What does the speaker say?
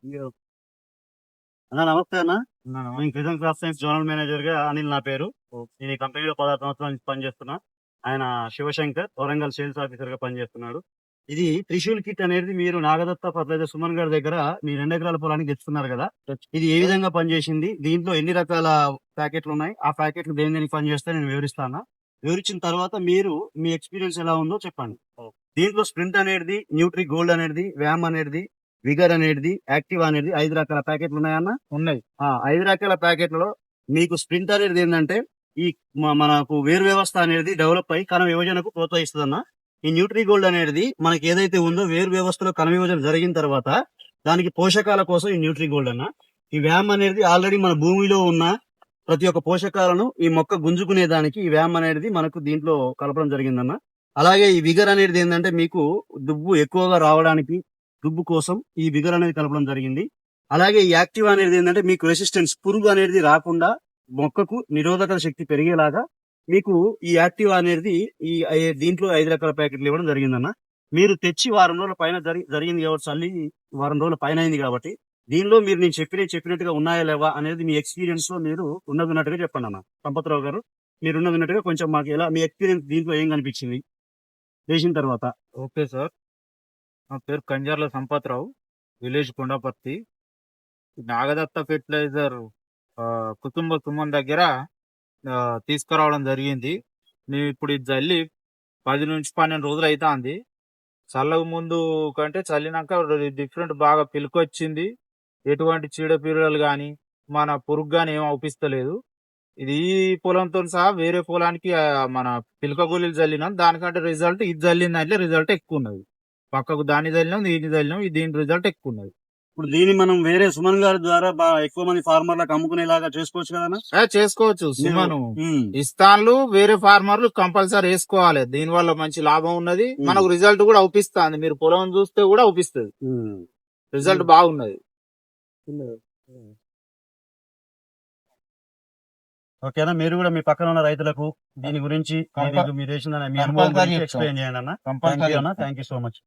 అన్న నమస్తే అన్న. ఉన్నాను. నేను క్రిజన్ క్రాప్ సైన్స్ జోనల్ మేనేజర్ గా అనిల్ నా పేరు. నేను ఈ కంపెనీలో 16 సంవత్సరాల నుంచి పనిచేస్తున్నా. ఆయన శివశంకర్ వరంగల్ సేల్స్ ఆఫీసర్ గా పనిచేస్తున్నాడు. ఇది త్రిశూల్ కిట్ అనేది మీరు నాగదత్త ఫర్టిలైజర్ సుమన్ గారి దగ్గర మీ 2 ఎకరాల పొలానికి తెచ్చుకున్నారు కదా. ఇది ఏ విధంగా పనిచేసింది, దీంట్లో ఎన్ని రకాల ప్యాకెట్లు ఉన్నాయి, ఆ ప్యాకెట్లు దేని దేనికి పనిచేస్తే నేను వివరిస్తాను. వివరించిన తర్వాత మీరు మీ ఎక్స్పీరియన్స్ ఎలా ఉందో చెప్పండి. దీంట్లో స్ప్రింట్ అనేది, న్యూట్రీ గోల్డ్ అనేది, వ్యామ్ అనేది, విగర్ అనేది, యాక్టివ్ అనేది 5 రకాల ప్యాకెట్లు ఉన్నాయన్న. ఉన్నాయి. 5 రకాల ప్యాకెట్లలో మీకు స్ప్రింట్ అనేది ఏంటంటే ఈ మనకు వేరు వ్యవస్థ అనేది డెవలప్ అయ్యి కణ విభజనకు ప్రోత్సహిస్తుందన్న. ఈ న్యూట్రీ గోల్డ్ అనేది మనకి ఏదైతే ఉందో వేరు వ్యవస్థలో కణ విభజన జరిగిన తర్వాత దానికి పోషకాల కోసం ఈ న్యూట్రీ గోల్డ్ అన్న. ఈ వ్యామ్ అనేది ఆల్రెడీ మన భూమిలో ఉన్న ప్రతి ఒక్క పోషకాలను ఈ మొక్క గుంజుకునే దానికి ఈ వ్యామ్ అనేది మనకు దీంట్లో కలపడం జరిగిందన్న. అలాగే ఈ విగర్ అనేది ఏంటంటే మీకు దుబ్బు ఎక్కువగా రావడానికి దుబ్బు కోసం ఈ విగర్ అనేది కలపడం జరిగింది. అలాగే ఈ యాక్టివ్ అనేది ఏంటంటే మీకు రెసిస్టెన్స్, పురుగు అనేది రాకుండా మొక్కకు నిరోధక శక్తి పెరిగేలాగా మీకు ఈ యాక్టివ్ అనేది దీంట్లో 5 రకాల ప్యాకెట్లు ఇవ్వడం జరిగిందన్న. మీరు తెచ్చి వారం రోజుల పైన జరిగింది కాబట్టి, చల్లి వారం రోజుల పైన అయింది కాబట్టి దీనిలో మీరు నేను చెప్పినట్టుగా ఉన్నాయా లేవా అనేది మీ ఎక్స్పీరియన్స్ లో మీరు ఉన్నట్టుగా చెప్పండి అన్న. సంపత్రావు గారు, మీరు ఉన్నట్టుగా కొంచెం మాకు ఎలా మీ ఎక్స్పీరియన్స్ దీంట్లో ఏం కనిపించింది వేసిన తర్వాత. Okay sir. నా పేరు కంజర్ల సంపత్రావు, విలేజ్ కొండపర్తి. నాగదత్త ఫెర్టిలైజర్ కుటుంబ సుమన్ దగ్గర తీసుకురావడం జరిగింది. నేను ఇప్పుడు ఇది చల్లి 10 నుంచి 12 రోజులు అవుతుంది. చల్లక ముందు కంటే చల్లినాక డిఫరెంట్ బాగా పిలుకొచ్చింది. ఎటువంటి చీడపీడలు కానీ మన పురుగు కానీ ఏం అవుపిస్తలేదు. ఇది ఈ పొలంతో సహా వేరే పొలానికి మన పిలక గోళీలు చల్లినాం, దానికంటే రిజల్ట్ ఇది చల్లిన దాంట్లో రిజల్ట్ ఎక్కువ ఉన్నది. పక్కకు దాన్ని చల్లినాం, దీన్ని చల్లినాం, దీని రిజల్ట్ ఎక్కువ ఉన్నది. ఇప్పుడు దీన్ని మనం వేరే సుమన్ గారి ద్వారా ఎక్కువ మంది ఫార్మర్లకు అమ్ముకునేలాగా చేసుకోవచ్చు కదా. చేసుకోవచ్చు. సుమను ఇస్తాన్లు వేరే ఫార్మర్లు కంపల్సరీ వేసుకోవాలి. దీని వల్ల మంచి లాభం ఉన్నది, మనకు రిజల్ట్ కూడా అవుపిస్తుంది. మీరు పొలం చూస్తే కూడా అవుపిస్తుంది, రిజల్ట్ బాగున్నది. ఓకేనా, మీరు కూడా మీ పక్కన ఉన్న రైతులకు దీని గురించి మీరు వేసిన మీ అనుభవం ఎక్స్ప్లెయిన్ చేయండి అన్న. Thank you so much.